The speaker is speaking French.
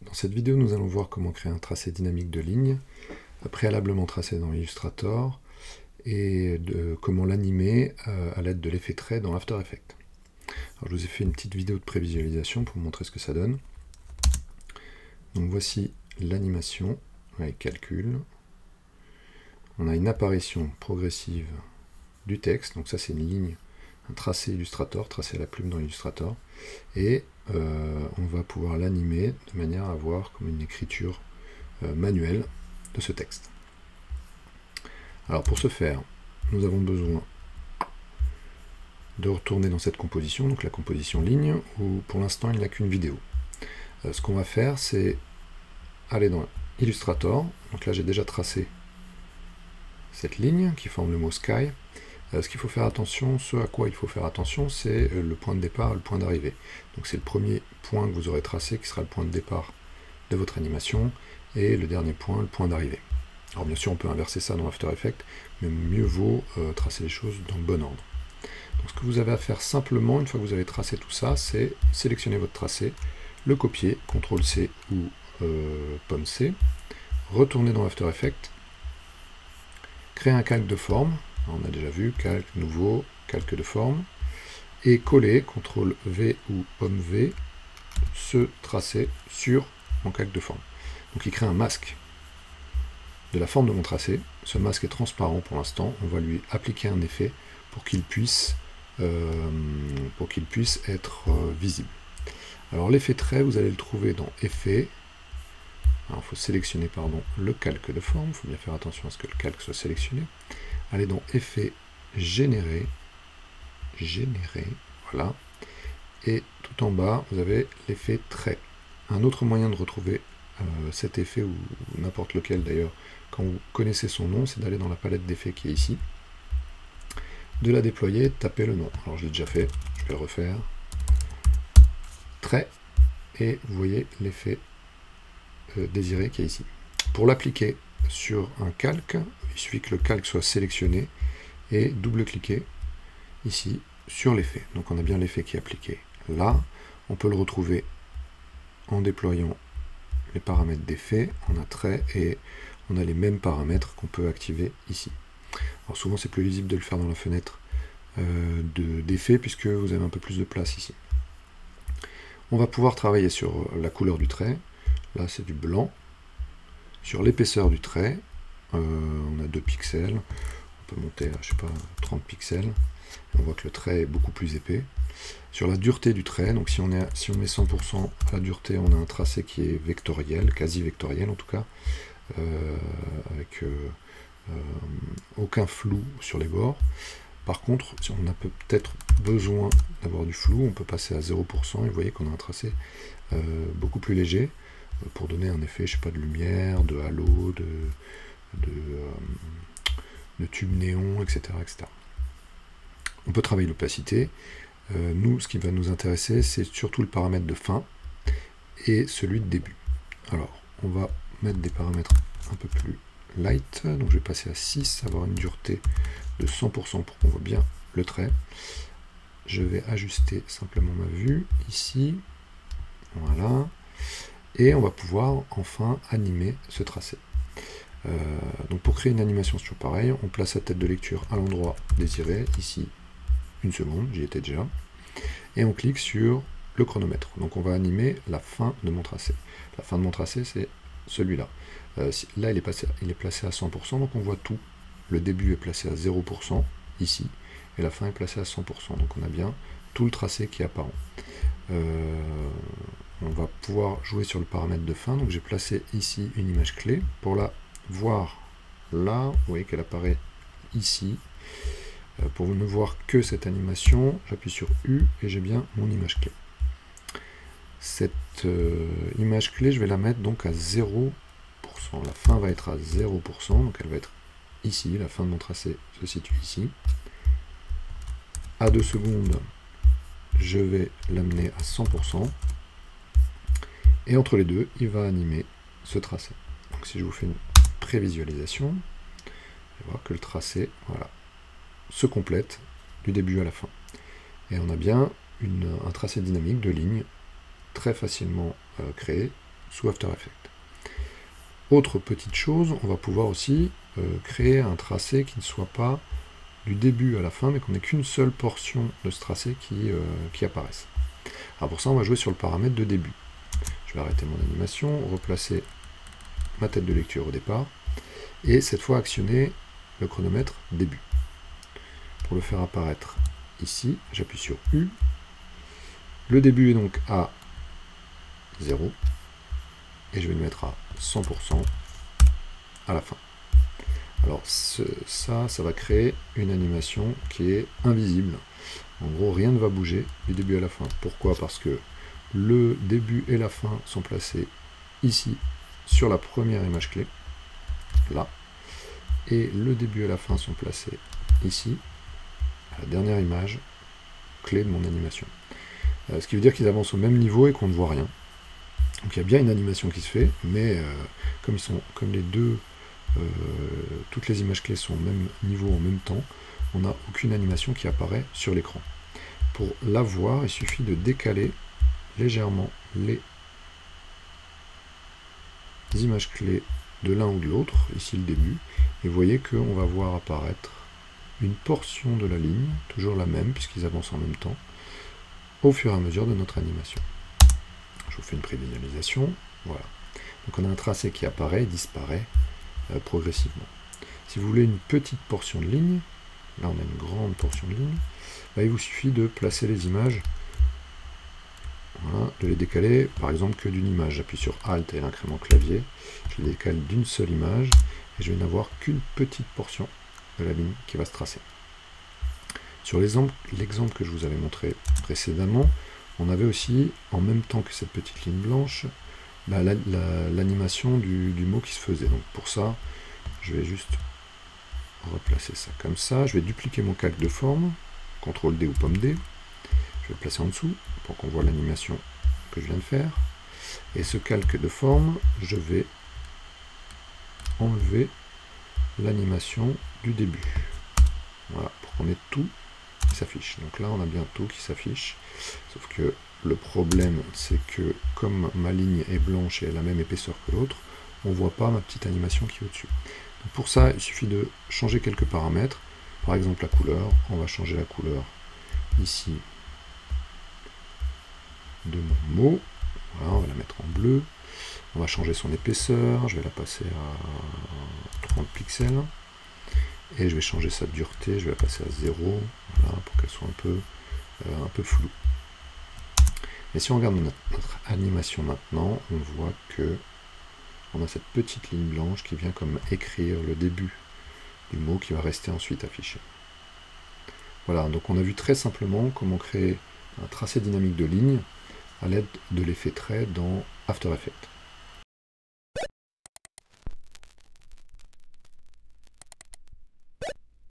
Dans cette vidéo, nous allons voir comment créer un tracé dynamique de ligne, préalablement tracé dans Illustrator, et comment l'animer à l'aide de l'effet trait dans After Effects. Alors, je vous ai fait une petite vidéo de prévisualisation pour vous montrer ce que ça donne. Donc voici l'animation avec calcul. On a une apparition progressive du texte, donc ça c'est une ligne, un tracé Illustrator, tracé à la plume dans Illustrator, et on va pouvoir l'animer de manière à avoir comme une écriture manuelle de ce texte. Alors pour ce faire, nous avons besoin de retourner dans cette composition, donc la composition ligne, où pour l'instant il n'y a qu'une vidéo. Ce qu'on va faire, c'est aller dans Illustrator, donc là j'ai déjà tracé cette ligne qui forme le mot sky. Ce qu'il faut faire attention, ce à quoi il faut faire attention, c'est le point de départ et le point d'arrivée. Donc c'est le premier point que vous aurez tracé qui sera le point de départ de votre animation, et le dernier point, le point d'arrivée. Alors bien sûr on peut inverser ça dans After Effects, mais mieux vaut tracer les choses dans le bon ordre. Donc ce que vous avez à faire simplement, une fois que vous avez tracé tout ça, c'est sélectionner votre tracé, le copier, CTRL-C ou pomme C, retourner dans After Effects, créer un calque de forme, on a déjà vu, calque, nouveau, calque de forme, et coller, CTRL-V ou pomme V, ce tracé sur mon calque de forme. Donc il crée un masque de la forme de mon tracé. Ce masque est transparent pour l'instant, on va lui appliquer un effet pour qu'il puisse être visible. Alors l'effet trait, vous allez le trouver dans Effet. Alors il faut sélectionner le calque de forme, il faut bien faire attention à ce que le calque soit sélectionné. Allez dans Effet, Générer, voilà. Et tout en bas, vous avez l'effet trait. Un autre moyen de retrouver cet effet, ou n'importe lequel d'ailleurs, quand vous connaissez son nom, c'est d'aller dans la palette d'effets qui est ici, de la déployer, taper le nom. Alors je l'ai déjà fait, je vais le refaire. Trait, et vous voyez l'effet désiré qui est ici. Pour l'appliquer sur un calque, il suffit que le calque soit sélectionné et double-cliquer ici sur l'effet. Donc on a bien l'effet qui est appliqué là. On peut le retrouver en déployant les paramètres d'effet. On a trait et on a les mêmes paramètres qu'on peut activer ici. Alors souvent c'est plus lisible de le faire dans la fenêtre d'effet puisque vous avez un peu plus de place ici. On va pouvoir travailler sur la couleur du trait. Là c'est du blanc. Sur l'épaisseur du trait, on a 2 pixels. On peut monter à, je sais pas, 30 pixels. On voit que le trait est beaucoup plus épais. Sur la dureté du trait, donc si on met 100% à la dureté, on a un tracé qui est vectoriel, quasi vectoriel en tout cas, avec aucun flou sur les bords. Par contre, si on a peut-être besoin d'avoir du flou, on peut passer à 0%, et vous voyez qu'on a un tracé beaucoup plus léger, pour donner un effet, je sais pas, de lumière, de halo, de tube néon, etc., etc. On peut travailler l'opacité. Nous, ce qui va nous intéresser, c'est surtout le paramètre de fin et celui de début. Alors, on va mettre des paramètres un peu plus light. Donc, je vais passer à 6, avoir une dureté de 100% pour qu'on voit bien le trait. Je vais ajuster simplement ma vue ici. Voilà. Et on va pouvoir enfin animer ce tracé. Donc pour créer une animation, c'est toujours pareil, on place la tête de lecture à l'endroit désiré, ici, 1 seconde, j'y étais déjà, et on clique sur le chronomètre. Donc on va animer la fin de mon tracé. La fin de mon tracé, c'est celui-là. Là, il est placé à 100%, donc on voit tout. Le début est placé à 0%, ici, et la fin est placée à 100%. Donc on a bien tout le tracé qui est apparent. On va pouvoir jouer sur le paramètre de fin, donc j'ai placé ici une image clé. Pour la voir là, vous voyez qu'elle apparaît ici. Pour ne voir que cette animation, j'appuie sur U et j'ai bien mon image clé. Cette image clé, je vais la mettre donc à 0%. La fin va être à 0%, donc elle va être ici, la fin de mon tracé se situe ici. À 2 secondes, je vais l'amener à 100%. Et entre les deux, il va animer ce tracé. Donc si je vous fais une prévisualisation, vous allez voir que le tracé, voilà, se complète du début à la fin. Et on a bien un tracé dynamique de ligne très facilement créé sous After Effects. Autre petite chose, on va pouvoir aussi créer un tracé qui ne soit pas du début à la fin, mais qu'on n'ait qu'une seule portion de ce tracé qui apparaisse. Alors pour ça, on va jouer sur le paramètre de début. Je vais arrêter mon animation, replacer ma tête de lecture au départ, et cette fois actionner le chronomètre début. Pour le faire apparaître ici, j'appuie sur U. Le début est donc à 0, et je vais le mettre à 100% à la fin. Alors ça va créer une animation qui est invisible. En gros, rien ne va bouger du début à la fin. Pourquoi? Parce que le début et la fin sont placés ici, sur la première image clé, là, et le début et la fin sont placés ici, à la dernière image clé de mon animation. Ce qui veut dire qu'ils avancent au même niveau et qu'on ne voit rien. Donc il y a bien une animation qui se fait, mais comme les deux, toutes les images clés sont au même niveau en même temps, on n'a aucune animation qui apparaît sur l'écran. Pour la voir, il suffit de décaler légèrement les images clés de l'un ou de l'autre, ici le début, et vous voyez qu'on va voir apparaître une portion de la ligne, toujours la même puisqu'ils avancent en même temps, au fur et à mesure de notre animation. Je vous fais une prévisualisation, voilà. Donc on a un tracé qui apparaît et disparaît progressivement. Si vous voulez une petite portion de ligne, là on a une grande portion de ligne, là il vous suffit de placer les images, voilà, de les décaler par exemple que d'une image. J'appuie sur Alt et l'incrément clavier, je les décale d'une seule image et je vais n'avoir qu'une petite portion de la ligne qui va se tracer. Sur l'exemple que je vous avais montré précédemment, on avait aussi, en même temps que cette petite ligne blanche, l'animation du mot qui se faisait. Donc pour ça, je vais juste replacer ça comme ça. Je vais dupliquer mon calque de forme, CTRL D ou pomme D. Je vais le placer en dessous pour qu'on voit l'animation que je viens de faire. Et ce calque de forme, je vais enlever l'animation du début. Voilà, pour qu'on ait tout qui s'affiche. Donc là, on a bien tout qui s'affiche. Sauf que le problème, c'est que comme ma ligne est blanche et a la même épaisseur que l'autre, on ne voit pas ma petite animation qui est au-dessus. Pour ça, il suffit de changer quelques paramètres. Par exemple, la couleur. On va changer la couleur ici de mon mot. Voilà, on va la mettre en bleu. On va changer son épaisseur. Je vais la passer à 30 pixels. Et je vais changer sa dureté. Je vais la passer à 0. Voilà, pour qu'elle soit un peu floue. Et si on regarde notre animation maintenant, on voit que on a cette petite ligne blanche qui vient comme écrire le début du mot qui va rester ensuite affiché. Voilà, donc on a vu très simplement comment créer un tracé dynamique de ligne à l'aide de l'effet trait dans After Effects.